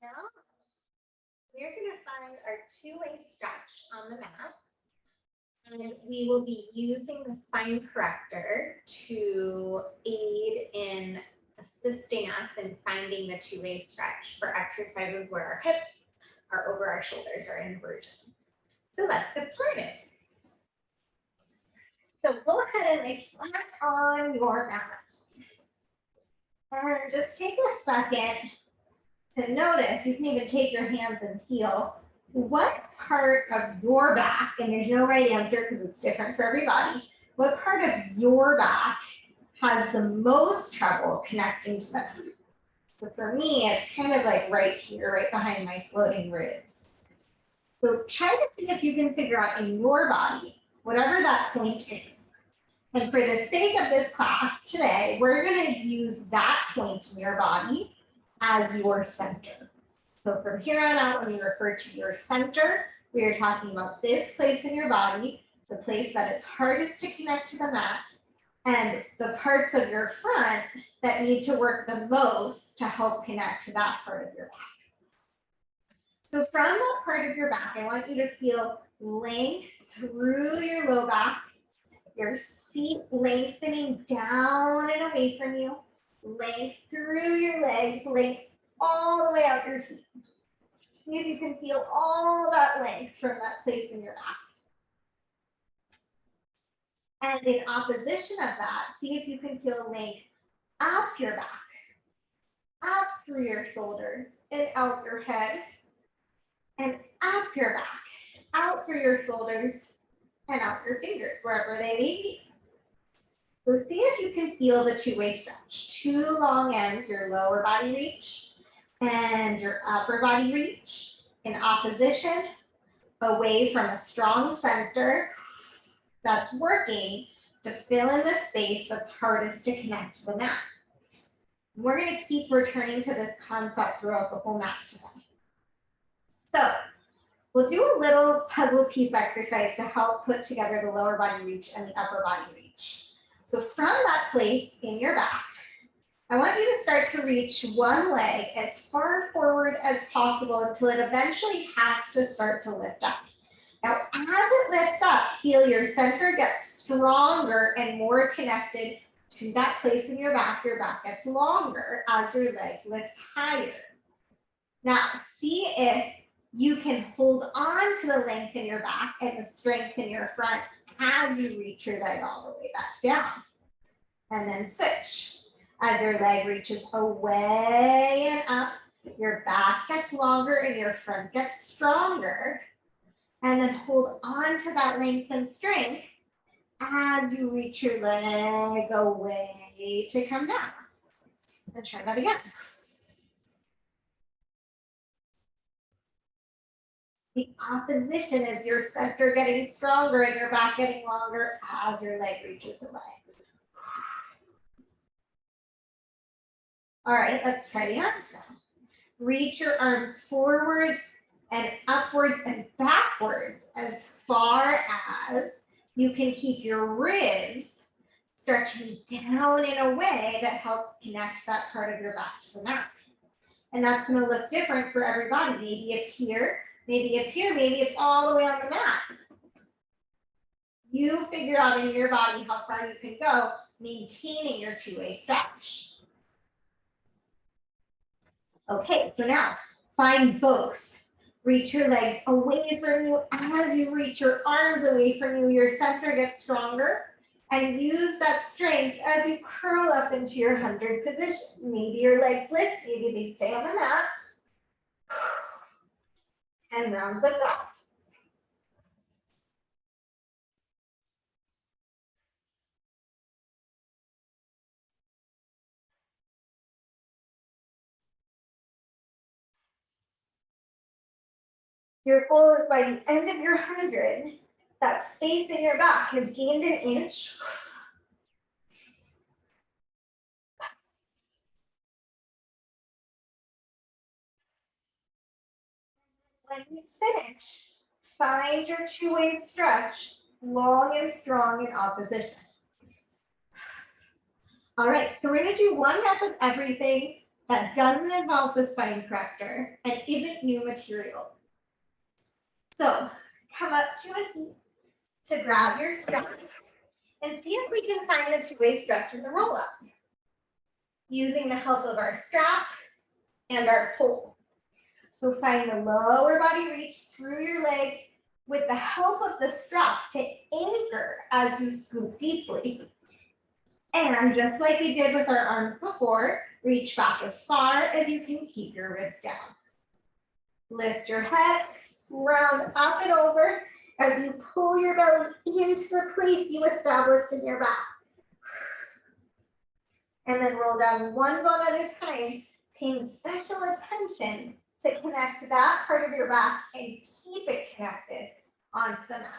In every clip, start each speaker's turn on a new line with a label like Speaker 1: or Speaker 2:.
Speaker 1: Now we're going to find our two-way stretch on the mat. And we will be using the spine corrector to aid in assisting us in finding the two-way stretch for exercises where our hips are over our shoulders or inversion. So let's get started. So go ahead and lay flat on your mat. And just take a second to notice, you can even take your hands and feel what part of your back, and there's no right answer because it's different for everybody, what part of your back has the most trouble connecting to the mat. So for me, it's kind of like right here, right behind my floating ribs. So try to see if you can figure out in your body, whatever that point is. And for the sake of this class today, we're going to use that point in your body as your center. So from here on out, when we refer to your center, we are talking about this place in your body, the place that is hardest to connect to the mat, and the parts of your front that need to work the most to help connect to that part of your back. So from that part of your back, I want you to feel length through your low back, your seat lengthening down and away from you, length through your legs, length all the way out your feet. See if you can feel all that length from that place in your back. And in opposition of that, see if you can feel length up your back, up through your shoulders and out your head, and up your back, out through your shoulders and out your fingers, wherever they may be. So see if you can feel the two-way stretch. Two long ends, your lower body reach and your upper body reach in opposition, away from a strong center that's working to fill in the space that's hardest to connect to the mat. We're going to keep returning to this concept throughout the whole mat today. So we'll do a little puzzle piece exercise to help put together the lower body reach and the upper body reach. So from that place in your back, I want you to start to reach one leg as far forward as possible until it eventually has to start to lift up. Now, as it lifts up, feel your center get stronger and more connected to that place in your back. Your back gets longer as your legs lift higher. Now, see if you can hold on to the length in your back and the strength in your front as you reach your leg all the way back down. And then switch. As your leg reaches away and up, your back gets longer and your front gets stronger. And then hold on to that length and strength as you reach your leg away to come down. And try that again. The opposition is your center getting stronger and your back getting longer as your leg reaches away. All right, let's try the arms now. Reach your arms forwards and upwards and backwards as far as you can keep your ribs stretching down in a way that helps connect that part of your back to the mat. And that's going to look different for everybody. Maybe it's here, maybe it's here, maybe it's all the way on the mat. You figure out in your body how far you can go, maintaining your two-way stretch. Okay, so now find both. Reach your legs away from you. As you reach your arms away from you, your center gets stronger. And use that strength as you curl up into your 100 position. Maybe your legs lift, maybe they stay on the mat. And round them off. Your goal is by the end of your 100, that space in your back has gained an inch. When you finish, find your two-way stretch, long and strong in opposition. All right, so we're going to do one rep of everything that doesn't involve the spine corrector and isn't new material. So come up to a seat to grab your strap and see if we can find a two-way stretch in the roll up using the help of our strap and our pole. So find the lower body reach through your leg with the help of the strap to anchor as you scoop deeply. And just like we did with our arms before, reach back as far as you can keep your ribs down. Lift your head, round up and over as you pull your belly into the place you established in your back. And then roll down one bone at a time, paying special attention to connect that part of your back and keep it connected onto the mat.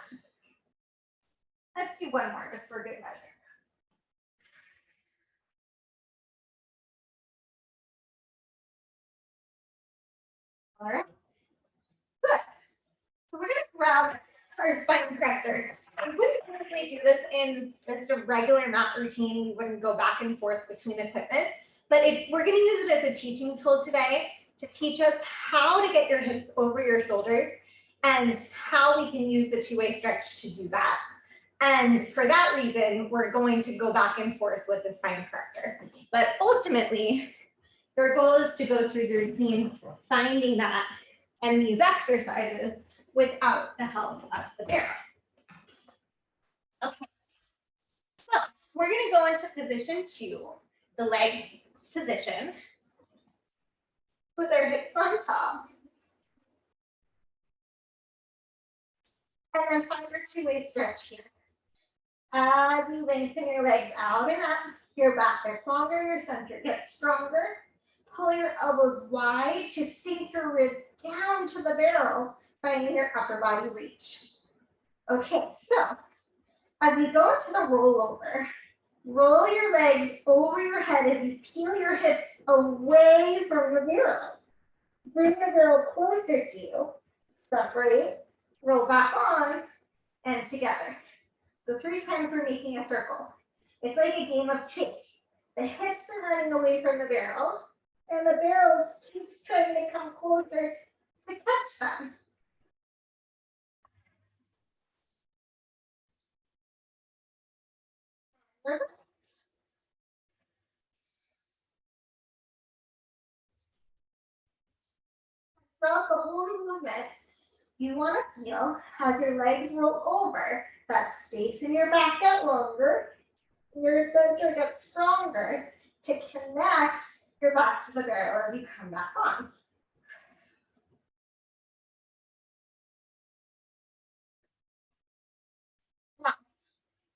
Speaker 1: Let's do one more just for good measure. All right, good. So we're gonna grab our spine corrector. We wouldn't typically do this in just a regular mat routine. We wouldn't go back and forth between equipment, but we're gonna use it as a teaching tool today to teach us how to get your hips over your shoulders and how we can use the two-way stretch to do that. And for that reason, we're going to go back and forth with the spine corrector. But ultimately, your goal is to go through the routine, finding that and these exercises without the help of the barrel. Okay, so we're going to go into position 2, the leg position, with our hips on top. And then find your two-way stretch here. As you lengthen your legs out and up, your back gets longer, your center gets stronger. Pull your elbows wide to sink your ribs down to the barrel, finding your upper body reach. Okay, so as we go to the rollover, roll your legs over your head as you peel your hips away from the barrel. Bring the barrel closer to you, separate, roll back on, and together. So 3 times we're making a circle. It's like a game of chase. The hips are running away from the barrel, and the barrel keeps trying to come closer to catch them. Throughout the whole movement, you want to feel as your legs roll over, that space in your back get longer, your center gets stronger to connect your back to the barrel as you come back on. Now,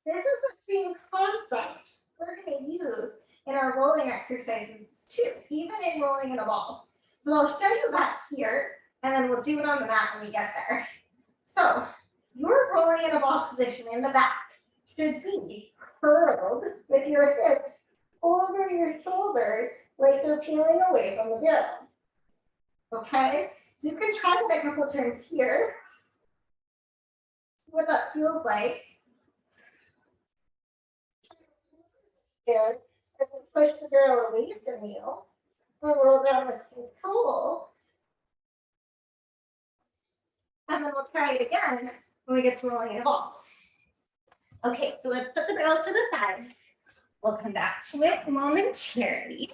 Speaker 1: this is the same concept we're going to use in our rolling exercises too, even in rolling in a ball. So I'll show you that here, and then we'll do it on the mat when we get there. So your rolling in a ball position in the back should be curled with your hips over your shoulders like you're peeling away from the barrel. Okay, so you can try it a couple times here. See what that feels like. There, as you push the barrel away from you, and roll down with control. And then we'll try it again when we get to rolling in a ball. Okay, so let's put the barrel to the side. We'll come back to it momentarily.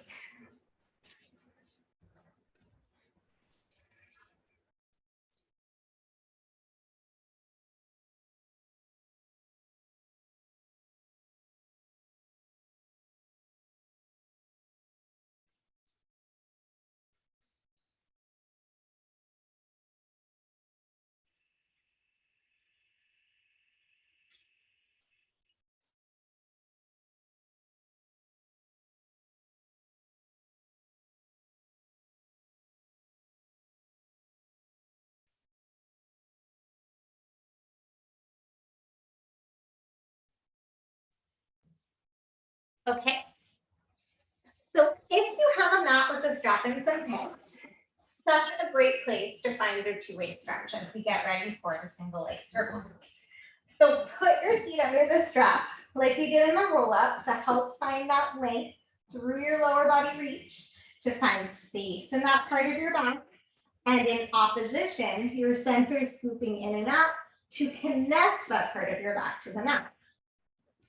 Speaker 1: Okay. So if you have a mat with a strap and some pins, such a great place to find your two-way stretch as we get ready for the single leg circle. So put your feet under the strap like we did in the roll up to help find that length through your lower body reach. to find space in that part of your back. And in opposition, your center is scooping in and out to connect that part of your back to the mat.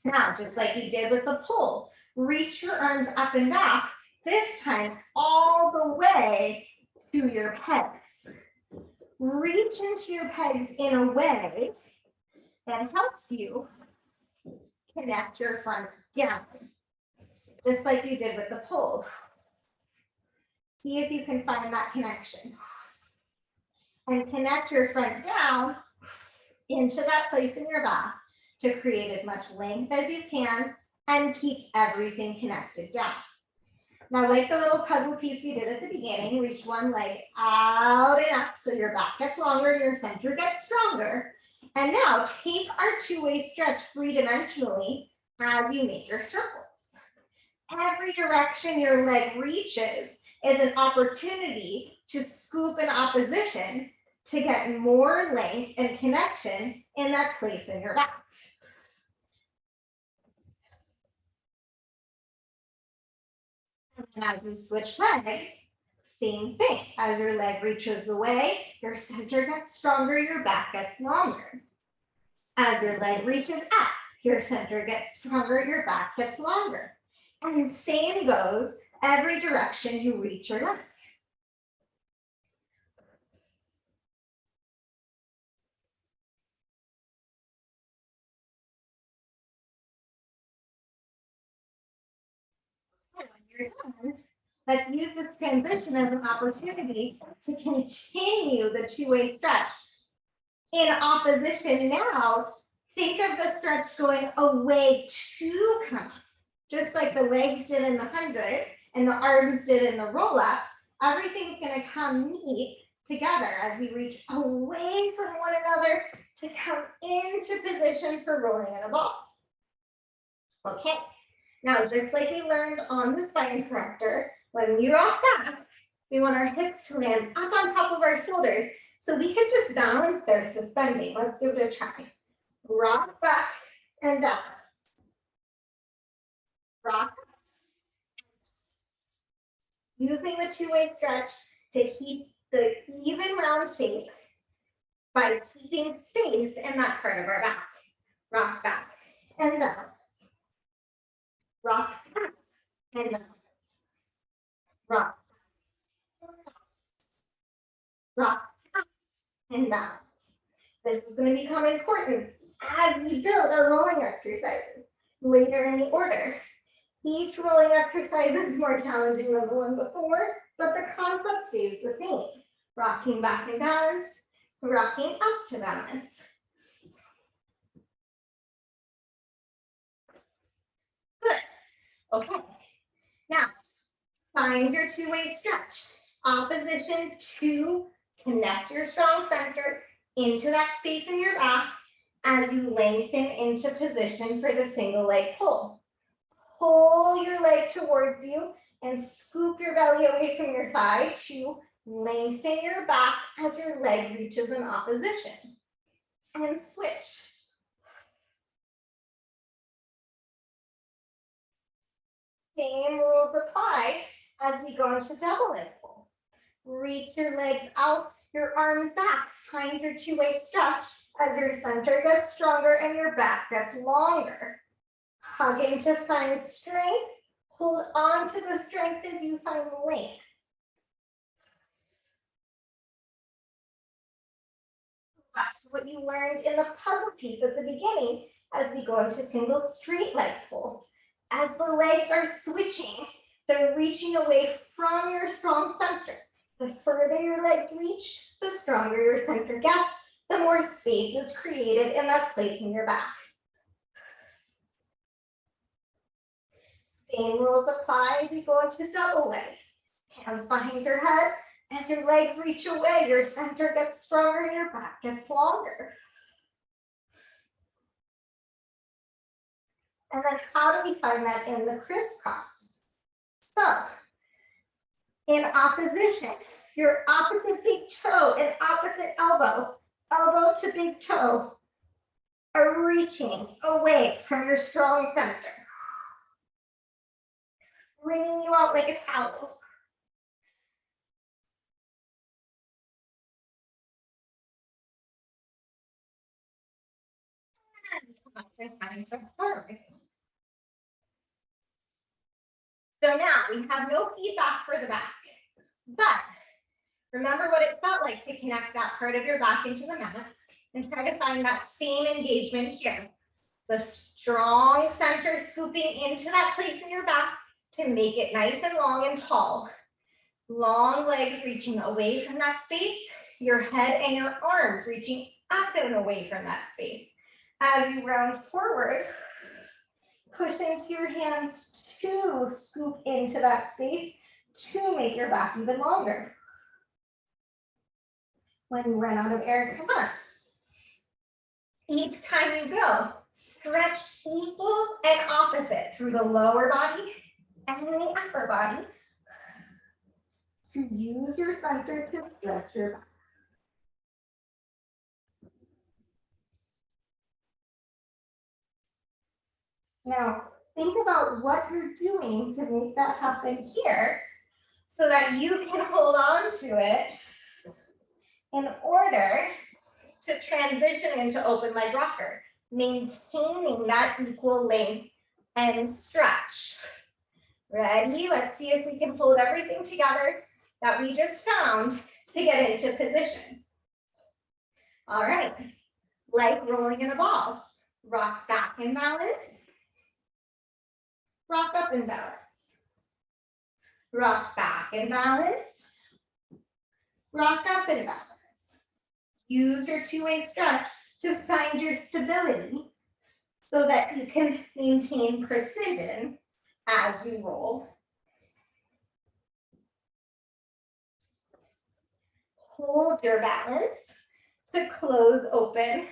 Speaker 1: Now, just like you did with the pull, reach your arms up and back, this time all the way to your pegs. Reach into your pegs in a way that helps you connect your front down, just like you did with the pull. See if you can find that connection. And connect your front down into that place in your back to create as much length as you can and keep everything connected down. Now, like the little puzzle piece we did at the beginning, reach one leg out and up so your back gets longer and your center gets stronger. And now take our two-way stretch three-dimensionally as you make your circles. Every direction your leg reaches is an opportunity to scoop in opposition to get more length and connection in that place in your back. And as you switch legs, same thing. As your leg reaches away, your center gets stronger, your back gets longer. As your leg reaches up, your center gets stronger, your back gets longer. And same goes every direction you reach your leg. And when you're done, let's use this transition as an opportunity to continue the two-way stretch. In opposition now, think of the stretch going away to come up. Just like the legs did in the 100 and the arms did in the roll-up, everything's going to come meet together as we reach away from one another to come into position for rolling in a ball. Okay, now just like we learned on the spine corrector, when we rock back, we want our hips to land up on top of our shoulders so we can just balance there suspending. Let's give it a try. Rock back and down. Rock. Using the two-way stretch to keep the even round shape by keeping space in that part of our back. Rock back and down. Rock back and down. Rock. Rock back and down. This is going to become important as we build our rolling exercises later in the order. Each rolling exercise is more challenging than the one before, but the concept stays the same. Rocking back and balance, rocking up to balance. Good. Okay. Now, find your two-way stretch. Opposition to connect your strong center into that space in your back as you lengthen into position for the single leg pull. Pull your leg towards you and scoop your belly away from your thigh to lengthen your back as your leg reaches in opposition. And switch. Same rules apply as we go into double leg pull. Reach your legs out, your arms back, find your two-way stretch as your center gets stronger and your back gets longer. Hugging to find strength, hold on to the strength as you find length. Back to what you learned in the puzzle piece at the beginning as we go into single straight leg pull. As the legs are switching, they're reaching away from your strong center. The further your legs reach, the stronger your center gets, the more space is created in that place in your back. Same rules apply as you go into double leg. Hands behind your head. As your legs reach away, your center gets stronger and your back gets longer. And then how do we find that in the crisscross? So, in opposition, your opposite big toe and opposite elbow, elbow to big toe, are reaching away from your strong center. Wringing you out like a towel. So now we have no feedback for the back, but remember what it felt like to connect that part of your back into the mat and try to find that same engagement here. The strong center scooping into that place in your back to make it nice and long and tall. Long legs reaching away from that space, your head and your arms reaching up and away from that space. As you round forward, push into your hands to scoop into that space to make your back even longer. When you run out of air, come on. Each time you go, stretch equal and opposite through the lower body and the upper body to use your center to stretch your back. Now, think about what you're doing to make that happen here so that you can hold on to it in order to transition into open leg rocker, maintaining that equal length and stretch. Ready? Let's see if we can hold everything together that we just found to get into position. All right, like rolling in a ball. Rock back and balance. Rock up and balance. Rock back and balance. Rock up and balance. Use your two-way stretch to find your stability so that you can maintain precision as you roll. Hold your balance to close open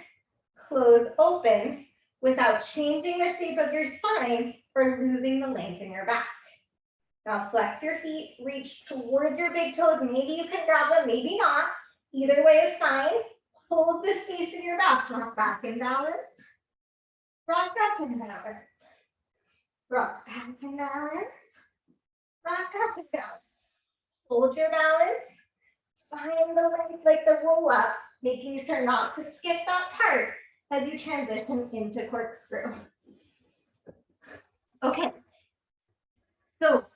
Speaker 1: without changing the shape of your spine or losing the length in your back. Now flex your feet, reach towards your big toes. Maybe you can grab them, maybe not. Either way is fine. Hold the space in your back. Rock back and balance. Rock up and balance. Rock back and balance. Rock up and balance. Hold your balance. Find the length like the roll up, making sure not to skip that part as you transition into corkscrew. Okay. So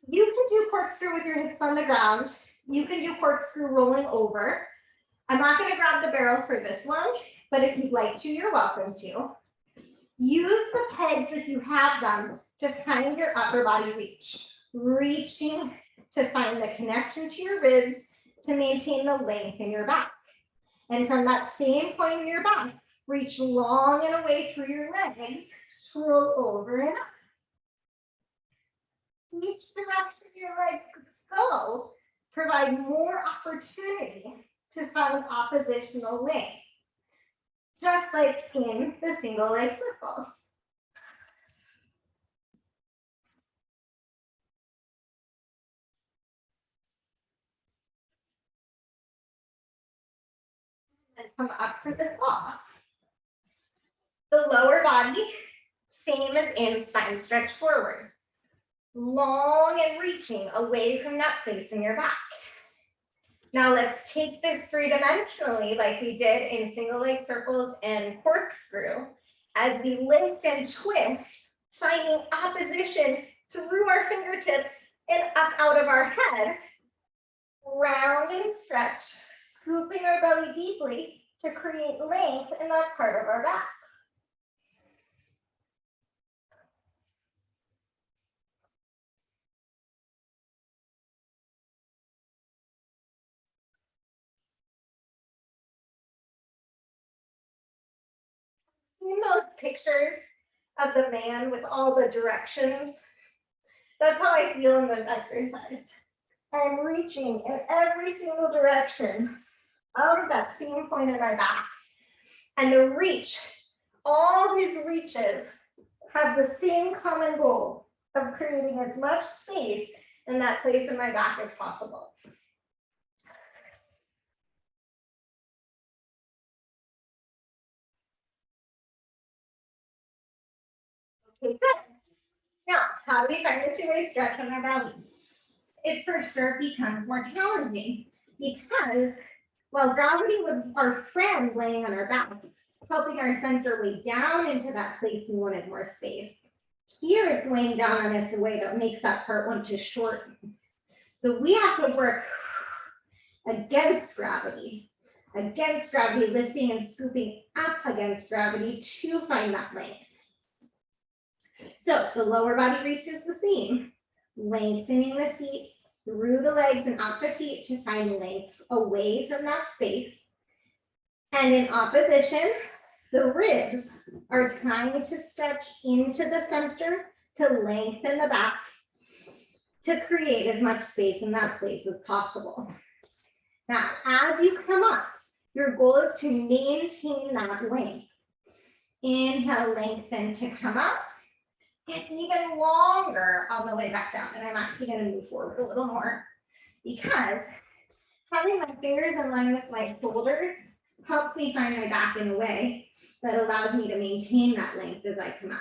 Speaker 1: you can do corkscrew with your hips on the ground. You can do corkscrew rolling over. I'm not going to grab the barrel for this one, but if you'd like to, you're welcome to. Use the pegs if you have them to find your upper body reach. Reaching to find the connection to your ribs to maintain the length in your back. And from that same point in your back, reach long and away through your legs, roll over and up. Each direction your legs go, provide more opportunity to find oppositional length, just like in the single leg circles. And come up for the saw. The lower body, same as in spine stretch forward. Long and reaching away from that place in your back. Now let's take this three-dimensionally like we did in single leg circles and corkscrew as we lift and twist, finding opposition through our fingertips and up out of our head. Round and stretch, scooping our belly deeply to create length in that part of our back. Seen those pictures of the man with all the directions? That's how I feel in this exercise. I'm reaching in every single direction out of that same point in my back. And the reach, all these reaches have the same common goal of creating as much space in that place in my back as possible. Okay, good. Now, how do we find a two-way stretch on our belly? It for sure becomes more challenging because while gravity was our friend laying on our back, helping our center lay down into that place we wanted more space. Here it's laying down on us in a way that makes that part want to shorten. So we have to work against gravity, lifting and scooping up against gravity to find that length. So the lower body reaches the seam, lengthening the feet through the legs and up the feet to find length away from that space. And in opposition, the ribs are trying to stretch into the center to lengthen the back to create as much space in that place as possible. Now, as you come up, your goal is to maintain that length. Inhale, lengthen to come up. Get even longer on the way back down. And I'm actually going to move forward a little more because having my fingers in line with my shoulders helps me find my back in a way that allows me to maintain that length as I come up.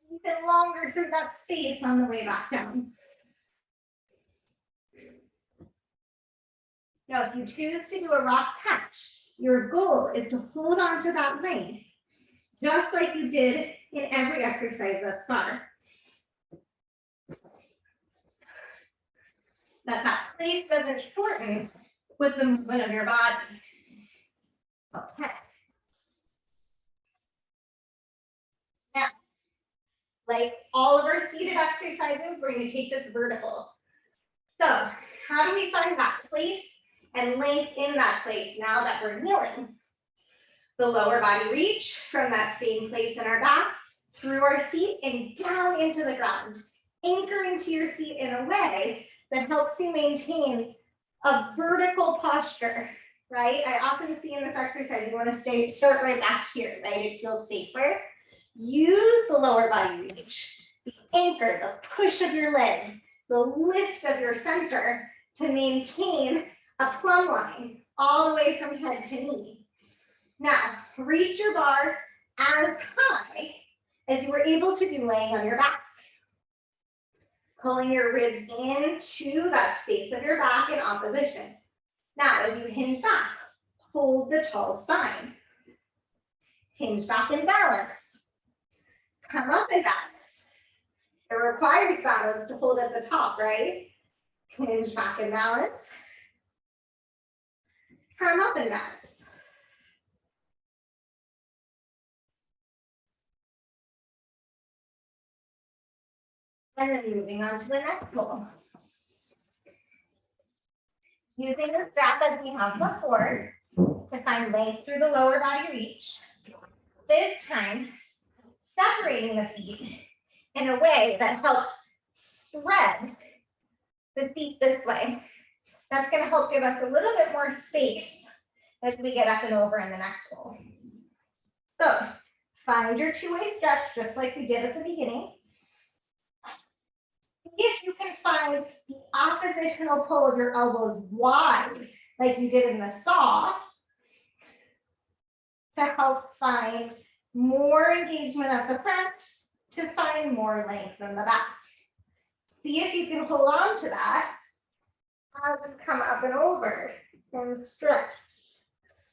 Speaker 1: Even longer through that space on the way back down. Now, if you choose to do a rock catch, your goal is to hold on to that length, just like you did in every exercise thus far. That place doesn't shorten with the movement of your body. Okay. Now, like all of our seated exercises, we're going to take this vertical. So, how do we find that place and length in that place now that we're kneeling? The lower body reach from that same place in our back through our seat and down into the ground. Anchor into your feet in a way that helps you maintain a vertical posture, right? I often see in this exercise, you want to start right back here, right? It feels safer. Use the lower body reach, the anchor, the push of your legs, the lift of your center to maintain a plumb line all the way from head to knee. Now, reach your bar as high as you were able to do laying on your back. Pulling your ribs into that space of your back in opposition. Now, as you hinge back, hold the tall spine. Hinge back in balance. Come up in balance. It requires balance to hold at the top, right? Hinge back in balance. Come up in balance. And then moving on to the next goal. Using the strap as we have before to find length through the lower body reach. This time, separating the feet in a way that helps spread the feet this way. That's going to help give us a little bit more space as we get up and over in the next goal. So, find your two-way stretch just like we did at the beginning. See if you can find the oppositional pull of your elbows wide, like you did in the saw, to help find more engagement at the front, to find more length in the back. See if you can hold on to that as you come up and over and stretch,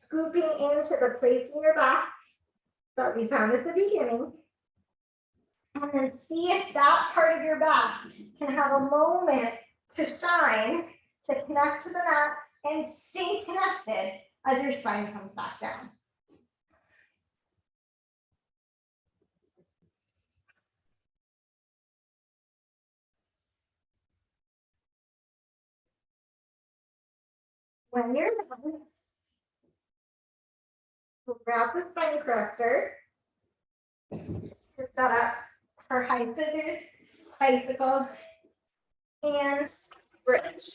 Speaker 1: scooping into the place in your back that we found at the beginning. And then see if that part of your back can have a moment to shine, to connect to the mat and stay connected as your spine comes back down. When you're done, grab the spine corrector, set up for high scissors, bicycle, and bridge.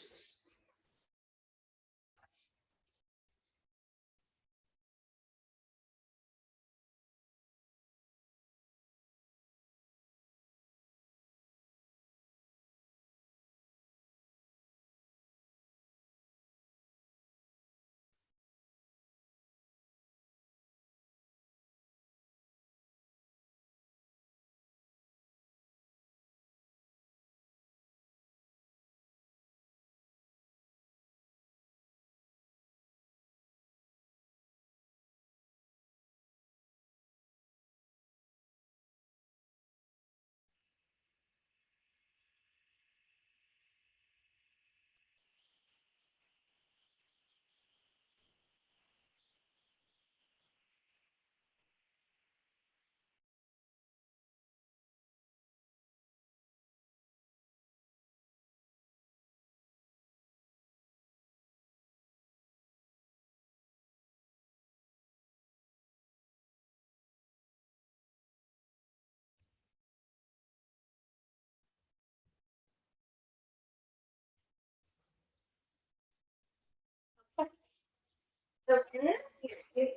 Speaker 1: So in this series,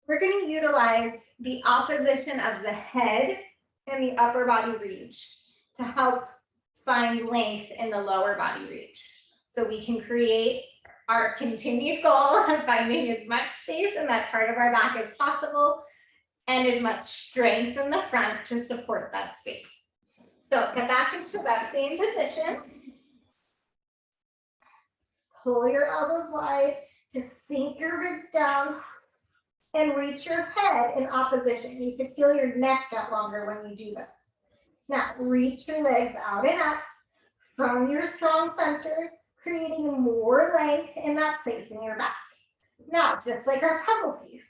Speaker 1: we're going to utilize the opposition of the head and the upper body reach to help find length in the lower body reach. So we can create our continued goal of finding as much space in that part of our back as possible and as much strength in the front to support that space. So get back into that same position. Pull your elbows wide to sink your ribs down and reach your head in opposition. You can feel your neck get longer when you do this. Now, reach your legs out and up from your strong center, creating more length in that place in your back. Now, just like our puzzle piece,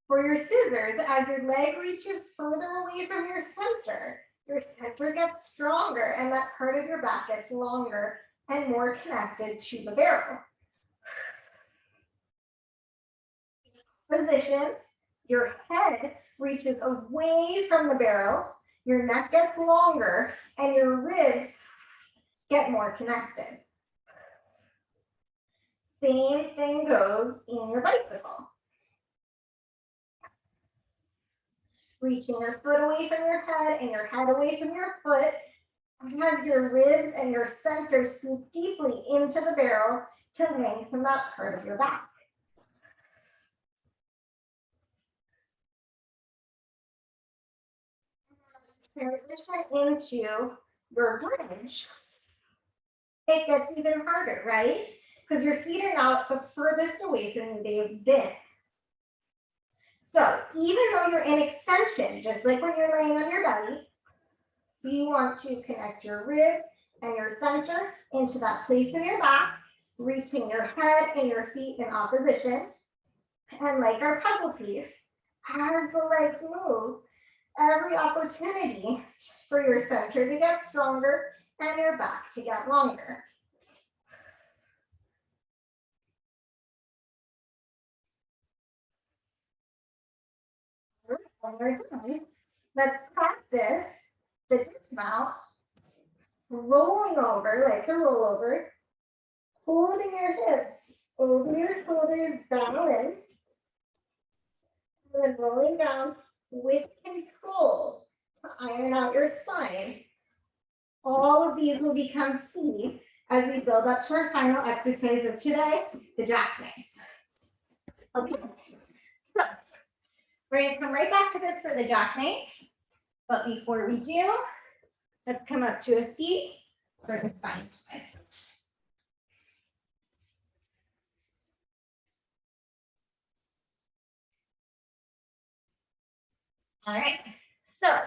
Speaker 1: for your scissors, as your leg reaches further away from your center gets stronger and that part of your back gets longer and more connected to the barrel. Position, your head reaches away from the barrel, your neck gets longer, and your ribs get more connected. Same thing goes in your bicycle. Reaching your foot away from your head and your head away from your foot, as your ribs and your center scoop deeply into the barrel to lengthen that part of your back. Transition into your bridge, it gets even harder, right? Because your feet are now the furthest away from you they've been. So even though you're in extension, just like when you're laying on your belly, you want to connect your ribs and your center into that place in your back, reaching your head and your feet in opposition. And like our puzzle piece, as the legs move, every opportunity for your center to get stronger and your back to get longer. When we're done, let's practice the dismount, rolling over like a rollover, holding your hips over your shoulders, balance, and then rolling down with control to iron out your spine. All of these will become key as we build up to our final exercise of today, the jackknife. Okay, so we're going to come right back to this for the jackknife. But before we do, let's come up to a seat for the spine twist. All right, so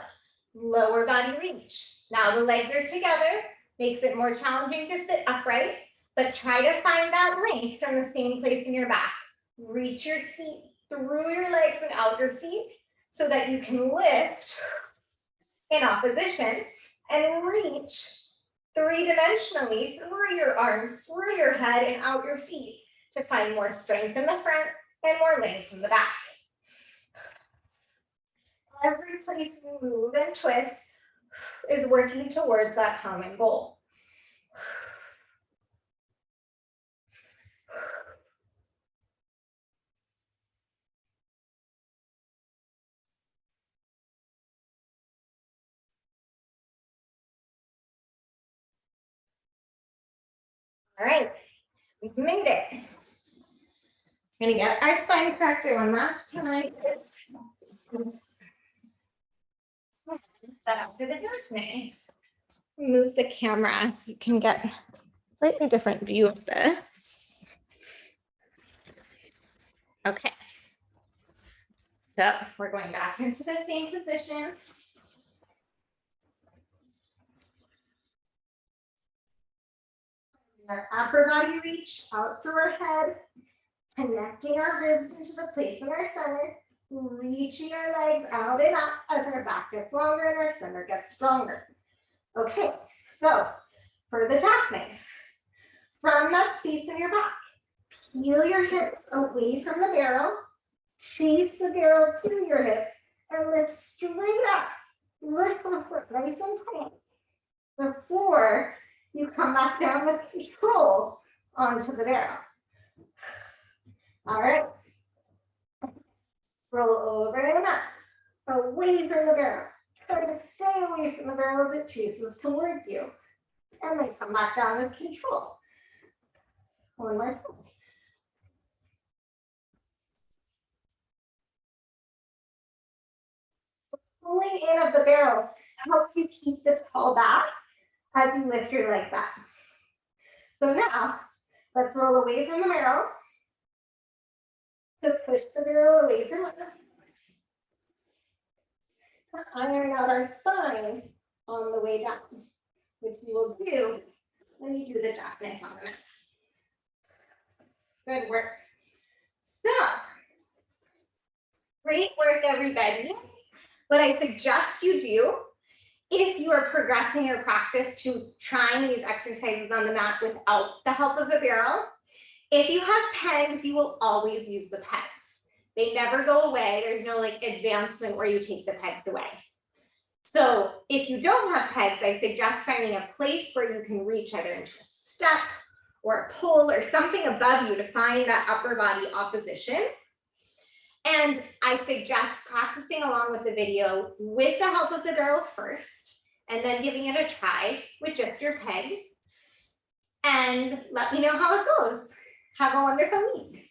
Speaker 1: lower body reach. Now the legs are together, makes it more challenging to sit upright, but try to find that length from the same place in your back. Reach your seat through your legs and out your feet so that you can lift in opposition and reach three-dimensionally through your arms, through your head, and out your feet to find more strength in the front and more length in the back. Every place you move and twist is working towards that common goal. All right, we've made it. We're gonna get our spine corrector one last time. Set up for the jackknife. Move the camera so you can get a slightly different view of this. Okay. So we're going back into the same position. Our upper body reach out through our head, connecting our ribs into the place in our center, reaching our legs out and up as our back gets longer and our center gets stronger. Okay, so for the jackknife, from that space in your back, peel your hips away from the barrel, chase the barrel to your hips, and lift straight up. Lift the foot nice and tight before you come back down with control onto the barrel. All right. Roll over and up, away from the barrel. Try to stay away from the barrel as it chases towards you. And then come back down with control. One more time. Pulling in of the barrel helps you keep the tall back as you lift your leg back. So now, let's roll away from the barrel to push the barrel away from us. To iron out our spine on the way down, which you will do when you do the jackknife on the mat. Good work. So, great work, everybody. What I suggest you do, if you are progressing your practice to trying these exercises on the mat without the help of a barrel, if you have pegs, you will always use the pegs. They never go away. There's no like advancement where you take the pegs away. So if you don't have pegs, I suggest finding a place where you can reach either into a step or a pole or something above you to find that upper body opposition. And I suggest practicing along with the video with the help of the barrel first, and then giving it a try with just your pegs. And let me know how it goes. Have a wonderful week.